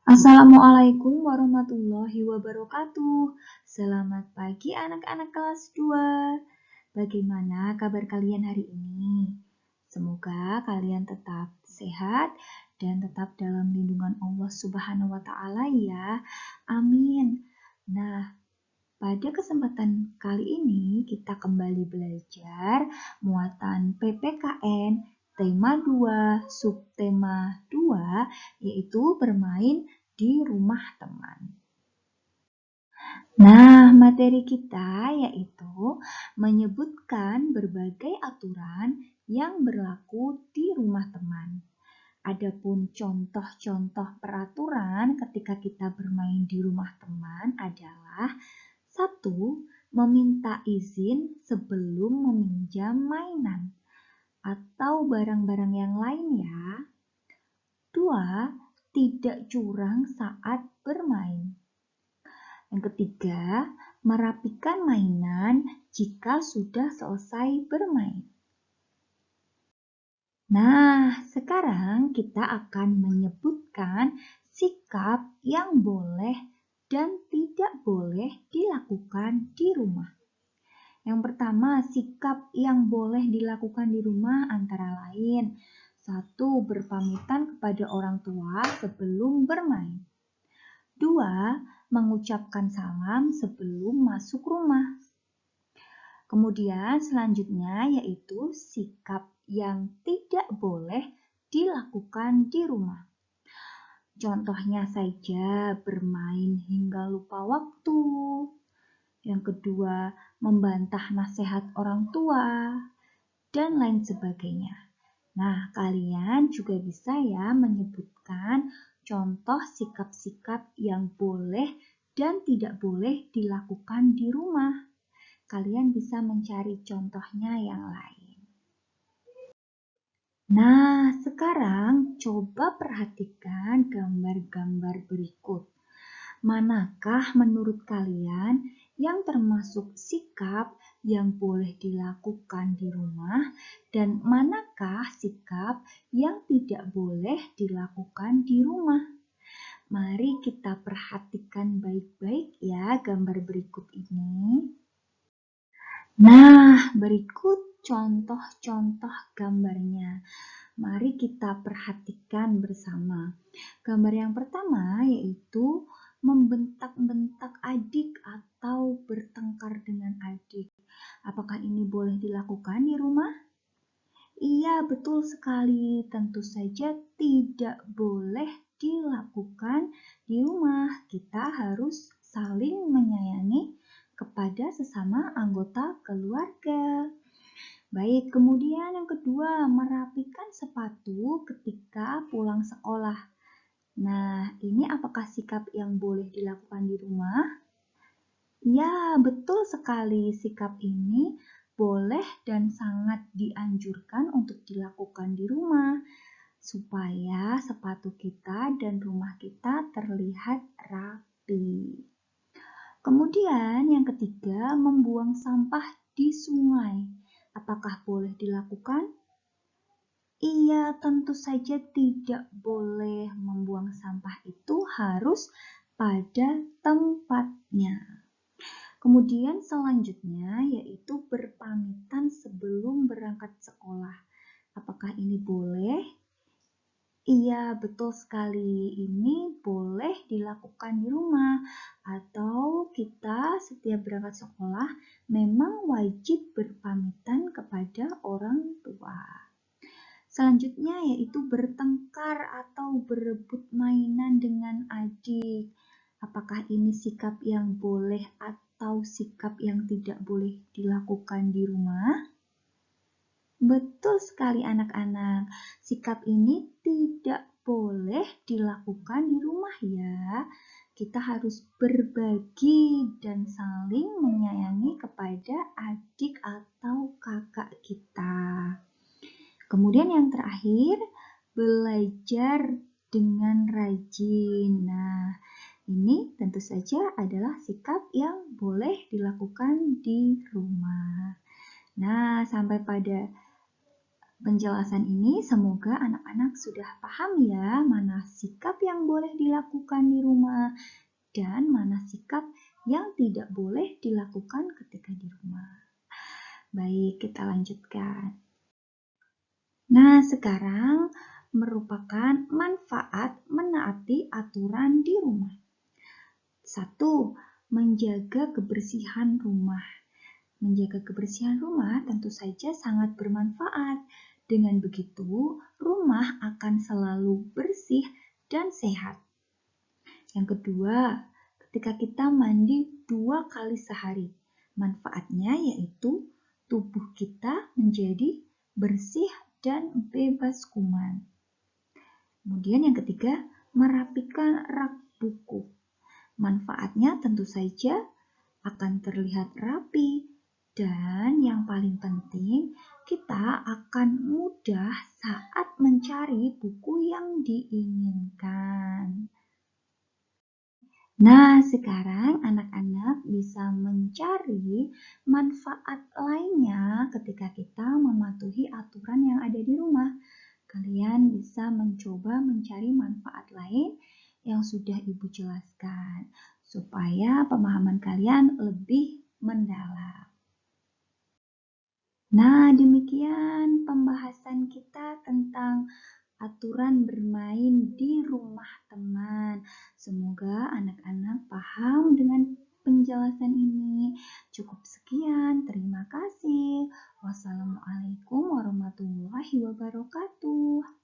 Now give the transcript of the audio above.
Assalamualaikum warahmatullahi wabarakatuh. Selamat pagi anak-anak kelas 2. Bagaimana kabar kalian hari ini? Semoga kalian tetap sehat dan tetap dalam lindungan Allah Subhanahu wa taala ya. Amin. Nah, pada kesempatan kali ini kita kembali belajar muatan PPKN tema 2, subtema 2, yaitu bermain di rumah teman. Nah, materi kita yaitu menyebutkan berbagai aturan yang berlaku di rumah teman. Adapun contoh-contoh peraturan ketika kita bermain di rumah teman adalah 1. Meminta izin sebelum meminjam mainan atau barang-barang yang lain ya. 2. Tidak curang saat bermain. Yang ketiga, merapikan mainan jika sudah selesai bermain. Nah, sekarang kita akan menyebutkan sikap yang boleh dan tidak boleh dilakukan di rumah. Yang pertama, sikap yang boleh dilakukan di rumah antara lain 1. Berpamitan kepada orang tua sebelum bermain. 2. Mengucapkan salam sebelum masuk rumah. Kemudian selanjutnya yaitu sikap yang tidak boleh dilakukan di rumah. Contohnya saja bermain hingga lupa waktu. Yang kedua, membantah nasihat orang tua, dan lain sebagainya. Nah, kalian juga bisa ya menyebutkan contoh sikap-sikap yang boleh dan tidak boleh dilakukan di rumah. Kalian bisa mencari contohnya yang lain. Nah, sekarang coba perhatikan gambar-gambar berikut. Manakah menurut kalian yang termasuk sikap yang boleh dilakukan di rumah dan manakah sikap yang tidak boleh dilakukan di rumah? Mari kita perhatikan baik-baik ya gambar berikut ini. Nah, berikut contoh-contoh gambarnya. Mari kita perhatikan bersama. Gambar yang pertama yaitu membentak-bentak adik atau bertengkar dengan adik. Apakah ini boleh dilakukan di rumah? Iya, betul sekali. Tentu saja tidak boleh dilakukan di rumah. Kita harus saling menyayangi kepada sesama anggota keluarga. Baik, kemudian yang kedua, merapikan sepatu ketika pulang sekolah. Nah, ini apakah sikap yang boleh dilakukan di rumah? Ya, betul sekali. Sikap ini boleh dan sangat dianjurkan untuk dilakukan di rumah supaya sepatu kita dan rumah kita terlihat rapi. Kemudian yang ketiga, membuang sampah di sungai. Apakah boleh dilakukan? Iya, tentu saja tidak boleh. Membuang sampah itu harus pada tempatnya. Kemudian selanjutnya yaitu berpamitan sebelum berangkat sekolah. Apakah ini boleh? Iya, betul sekali. Ini boleh dilakukan di rumah atau kita setiap berangkat sekolah memang wajib berpamitan kepada orang tua. Selanjutnya yaitu bertengkar atau berebut mainan dengan adik. Apakah ini sikap yang boleh atau sikap yang tidak boleh dilakukan di rumah? Betul sekali anak-anak, sikap ini tidak boleh dilakukan di rumah ya. Kita harus berbagi dan saling menyayangi kepada adik atau kakak kita. Kemudian yang terakhir, belajar dengan rajin. Nah, ini tentu saja adalah sikap yang boleh dilakukan di rumah. Nah, sampai pada Penjelasan ini semoga anak-anak sudah paham ya mana sikap yang boleh dilakukan di rumah dan mana sikap yang tidak boleh dilakukan ketika di rumah. Baik, kita lanjutkan. Nah, sekarang merupakan manfaat menaati aturan di rumah. 1. Menjaga kebersihan rumah. Menjaga kebersihan rumah tentu saja sangat bermanfaat. Dengan begitu, rumah akan selalu bersih dan sehat. Yang kedua, ketika kita mandi 2 kali sehari, manfaatnya yaitu tubuh kita menjadi bersih dan bebas kuman. Kemudian yang ketiga, merapikan rak buku. Manfaatnya tentu saja akan terlihat rapi. Dan yang paling penting, kita akan mudah saat mencari buku yang diinginkan. Nah, sekarang anak-anak bisa mencari manfaat lainnya ketika kita mematuhi aturan yang ada di rumah. Kalian bisa mencoba mencari manfaat lain yang sudah Ibu jelaskan, supaya pemahaman kalian lebih mendalam. Nah, demikian pembahasan kita tentang aturan bermain di rumah teman. Semoga anak-anak paham dengan penjelasan ini. Cukup sekian, terima kasih. Wassalamualaikum warahmatullahi wabarakatuh.